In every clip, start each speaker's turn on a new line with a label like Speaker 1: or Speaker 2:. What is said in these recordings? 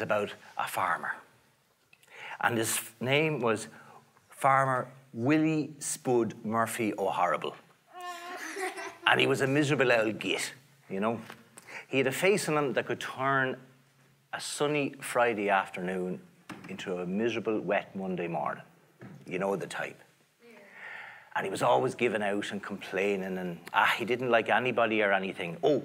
Speaker 1: about a farmer. And his name was Farmer Willie Spud Murphy O'Horrible. And he was a miserable old git, you know. He had a face on him that could turn a sunny Friday afternoon into a miserable, wet Monday morning. You know the type. Yeah. And he was always giving out and complaining, and he didn't like anybody or anything. Oh,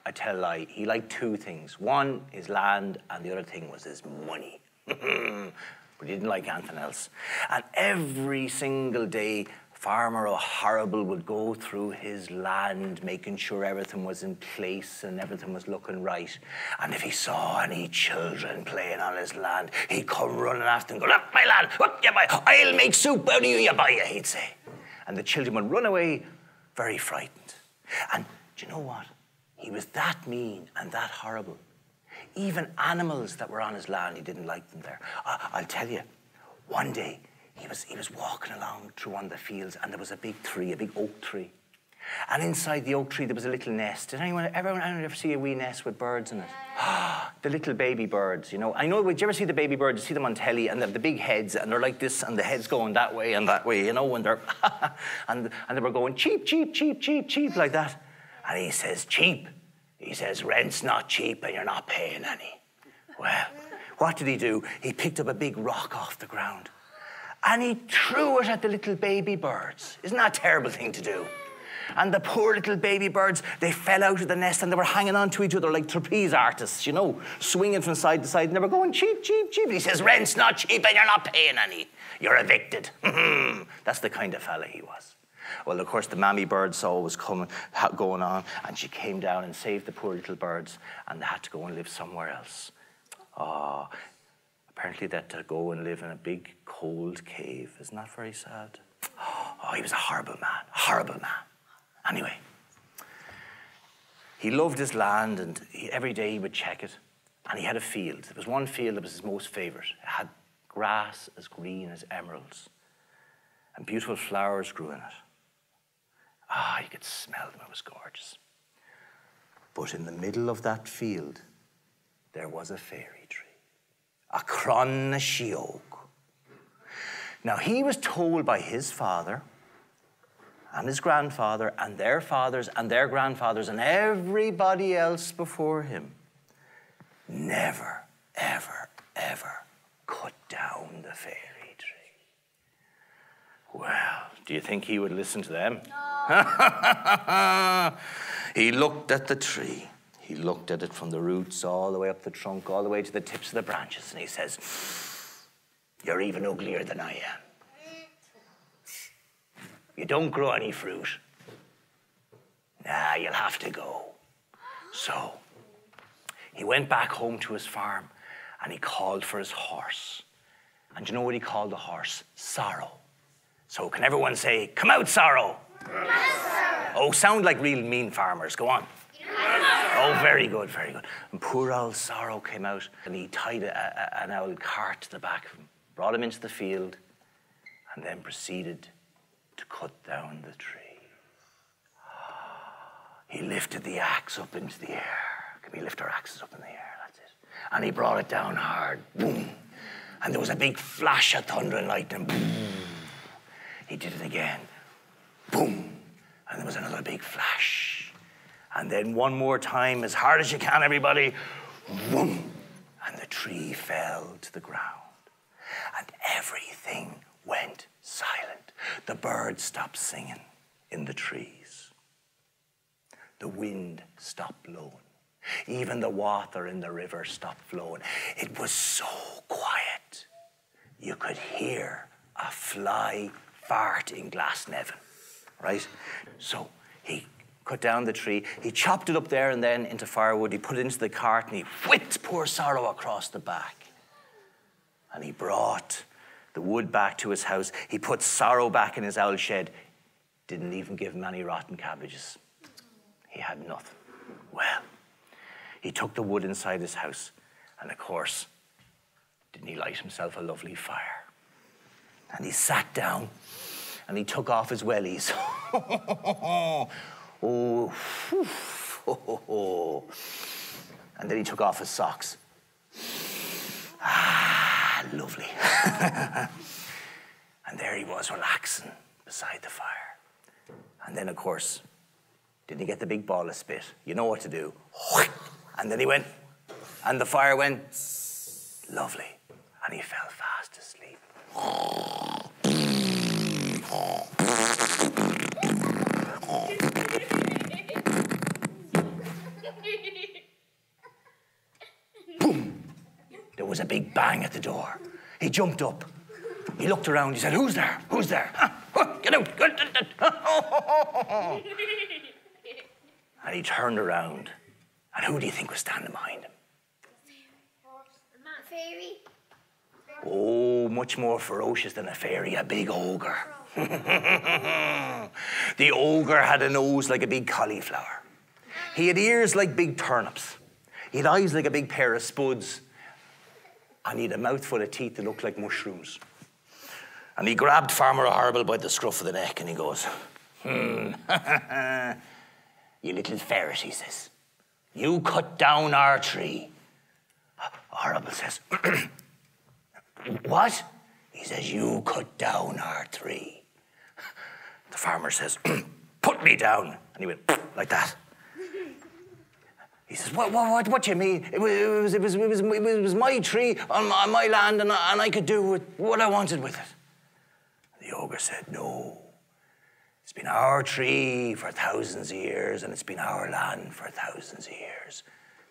Speaker 1: I tell a lie, he liked two things. One, his land, and the other thing was his money. But he didn't like anything else. And every single day, Farmer O'Horrible would go through his land, making sure everything was in place and everything was looking right. And if he saw any children playing on his land, he'd come running after them, go, "Look, my lad, what you buy? I'll make soup out of you, buy you," he'd say. And the children would run away very frightened. And do you know what? He was that mean and that horrible. Even animals that were on his land, he didn't like them there. I'll tell you, one day, he was walking along through one of the fields, and there was a big tree, a big oak tree. And inside the oak tree, there was a little nest. Did anyone ever see a wee nest with birds in it? The little baby birds, you know. I know, did you ever see the baby birds? You see them on telly, and they have the big heads, and they're like this, and the head's going that way and that way, you know, and they're, and they were going cheep, cheep, cheep, cheep, cheep, like that. And he says, cheap. He says, rent's not cheap, and you're not paying any. Well, what did he do? He picked up a big rock off the ground, and he threw it at the little baby birds. Isn't that a terrible thing to do? And the poor little baby birds, they fell out of the nest, and they were hanging on to each other like trapeze artists, you know, swinging from side to side, and they were going cheap, cheap, cheap. And he says, rent's not cheap, and you're not paying any. You're evicted. That's the kind of fella he was. Well, of course, the mammy bird saw what was going on, and she came down and saved the poor little birds, and they had to go and live somewhere else. Apparently they had to go and live in a big, cold cave. Isn't that very sad? Oh, he was a horrible man, horrible man. Anyway, he loved his land, and every day he would check it, and he had a field. There was one field that was his most favourite. It had grass as green as emeralds, and beautiful flowers grew in it. You could smell them. It was gorgeous. But in the middle of that field, there was a fairy tree, a cron na sheog. Now, he was told by his father and his grandfather and their fathers and their grandfathers and everybody else before him, never, ever, ever cut down the fairy tree. Well, do you think he would listen to them? No. He looked at the tree. He looked at it from the roots all the way up the trunk, all the way to the tips of the branches, and he says, "You're even uglier than I am. You don't grow any fruit. Nah, you'll have to go." So he went back home to his farm, and he called for his horse. And do you know what he called the horse? Sorrow. So can everyone say, "Come out, Sorrow"? Yes, sir. Oh, sound like real mean farmers. Go on. Yes, oh, very good, very good. And poor old Sorrow came out, and he tied an old cart to the back of him, brought him into the field, and then proceeded to cut down the tree. He lifted the axe up into the air. Can we lift our axes up in the air? That's it. And he brought it down hard. Boom. And there was a big flash of thunder and lightning. Boom. He did it again. Boom. And there was another big flash. And then one more time, as hard as you can, everybody. Boom. And the tree fell to the ground. And everything went silent. The birds stopped singing in the trees. The wind stopped blowing. Even the water in the river stopped flowing. It was so quiet. You could hear a fly fart in Glasnevin, right? So he cut down the tree. He chopped it up there and then into firewood. He put it into the cart, and he whipped poor Sorrow across the back. And he brought the wood back to his house. He put Sorrow back in his owl shed. Didn't even give him any rotten cabbages. He had nothing. Well, he took the wood inside his house, and of course, didn't he light himself a lovely fire? And he sat down, and he took off his wellies. And then he took off his socks. Lovely. And there he was, relaxing beside the fire. And then, of course, didn't he get the big ball of spit? You know what to do. And then he went, and the fire went, lovely. And he fell fast asleep. Boom! There was a big bang at the door. He jumped up. He looked around. He said, "Who's there? Who's there? Get out!" And he turned around. And who do you think was standing behind him?
Speaker 2: A fairy.
Speaker 1: Oh, much more ferocious than a fairy, a big ogre. The ogre had a nose like a big cauliflower. He had ears like big turnips. He had eyes like a big pair of spuds. And he had a mouthful of teeth that looked like mushrooms. And he grabbed Farmer O'Horrible by the scruff of the neck and he goes, "You little ferret," he says. "You cut down our tree." O'Horrible says, "What?" He says, "You cut down our tree." The farmer says, "Put me down." And he went like that. He says, What do you mean? It was my tree on my land and I could do what I wanted with it." The ogre said, "No. It's been our tree for thousands of years and it's been our land for thousands of years.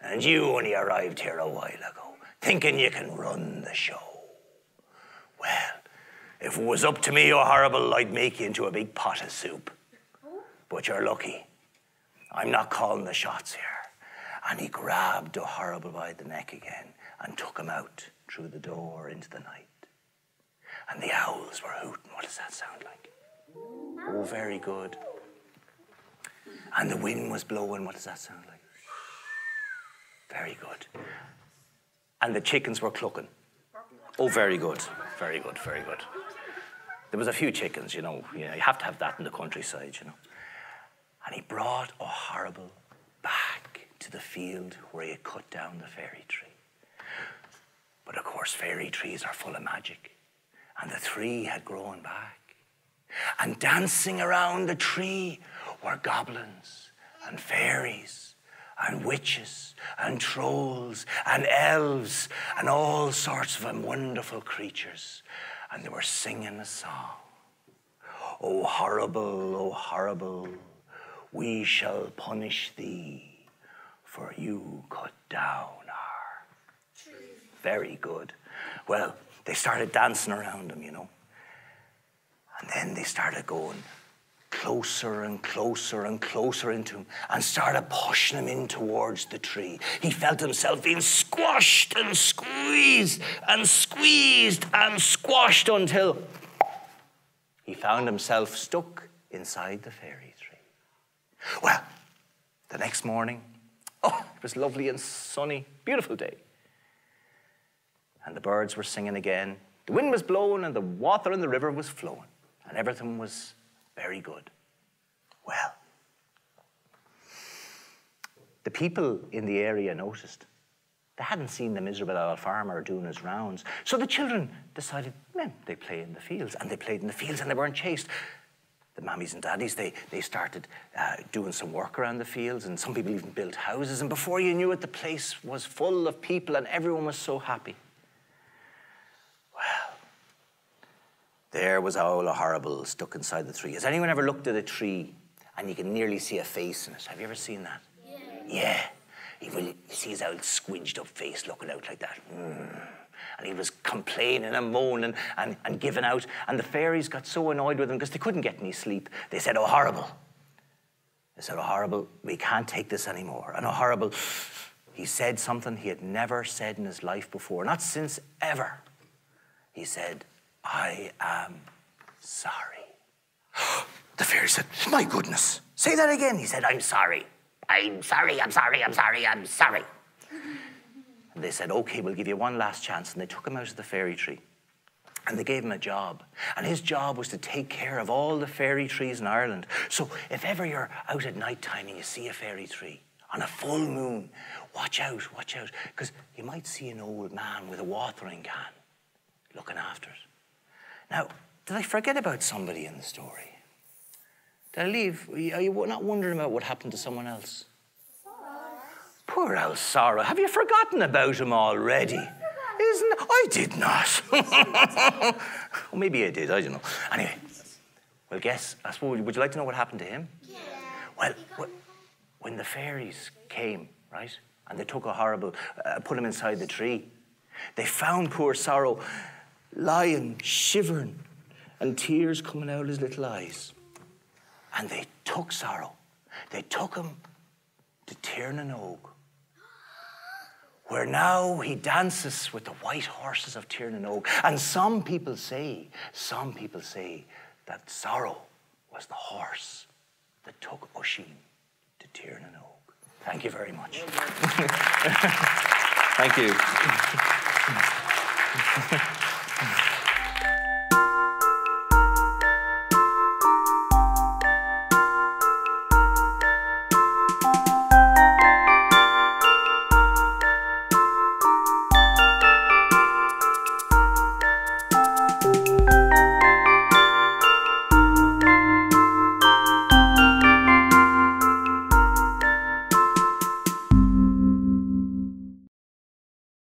Speaker 1: And you only arrived here a while ago, thinking you can run the show. Well, if it was up to me, O'Horrible, I'd make you into a big pot of soup. But you're lucky. I'm not calling the shots here." And he grabbed O'Horrible by the neck again and took him out through the door into the night. And the owls were hooting. What does that sound like? Oh, very good. And the wind was blowing. What does that sound like? Very good. And the chickens were clucking. Oh, very good. Very good, very good. There was a few chickens, you know. You have to have that in the countryside, you know. And he brought O'Horrible back to the field where he had cut down the fairy tree. But of course, fairy trees are full of magic. And the tree had grown back. And dancing around the tree were goblins and fairies and witches and trolls and elves and all sorts of wonderful creatures. And they were singing a song. "Oh, horrible, we shall punish thee, for you cut down our tree." Very good. Well, they started dancing around him, you know. And then they started going closer and closer and closer into him and started pushing him in towards the tree. He felt himself being squashed and squeezed and squeezed and squashed until he found himself stuck inside the fairy tree. Well, the next morning, it was lovely and sunny, beautiful day. And the birds were singing again. The wind was blowing and the water in the river was flowing. And everything was very good. Well, the people in the area noticed. They hadn't seen the miserable old farmer doing his rounds. So the children decided, they'd play in the fields. And they played in the fields and they weren't chased. The mammies and daddies, they started doing some work around the fields. And some people even built houses. And before you knew it, the place was full of people and everyone was so happy. Well, there was Owl O'Horrible stuck inside the tree. Has anyone ever looked at a tree and you can nearly see a face in it? Have you ever seen that? Yeah. You see his old squidged up face looking out like that. And he was complaining and moaning and giving out. And the fairies got so annoyed with him because they couldn't get any sleep. They said, "O'Horrible." They said, "O'Horrible, we can't take this anymore." And O'Horrible, he said something he had never said in his life before. Not since ever. He said, "I am sorry." The fairy said, "My goodness, say that again." He said, "I'm sorry. I'm sorry, I'm sorry, I'm sorry, I'm sorry." And they said, "Okay, we'll give you one last chance." And they took him out of the fairy tree. And they gave him a job. And his job was to take care of all the fairy trees in Ireland. So if ever you're out at night time and you see a fairy tree on a full moon, watch out, because you might see an old man with a watering can. looking after it. Now, did I forget about somebody in the story? Did I leave? Are you not wondering about what happened to someone else? Poor old Sorrow. Have you forgotten about him already? I did not. Or maybe I did, I don't know. Anyway, well, I suppose, would you like to know what happened to him?
Speaker 2: Yeah.
Speaker 1: Well, when the fairies came, right, and they took a horrible, put him inside the tree, they found poor Sorrow lying, shivering, and tears coming out of his little eyes. And they took Sorrow. They took him to Tirnanog, where now he dances with the white horses of Tirnanog. And some people say that Sorrow was the horse that took Oisin to Tirnanog. Thank you very much. Thank you.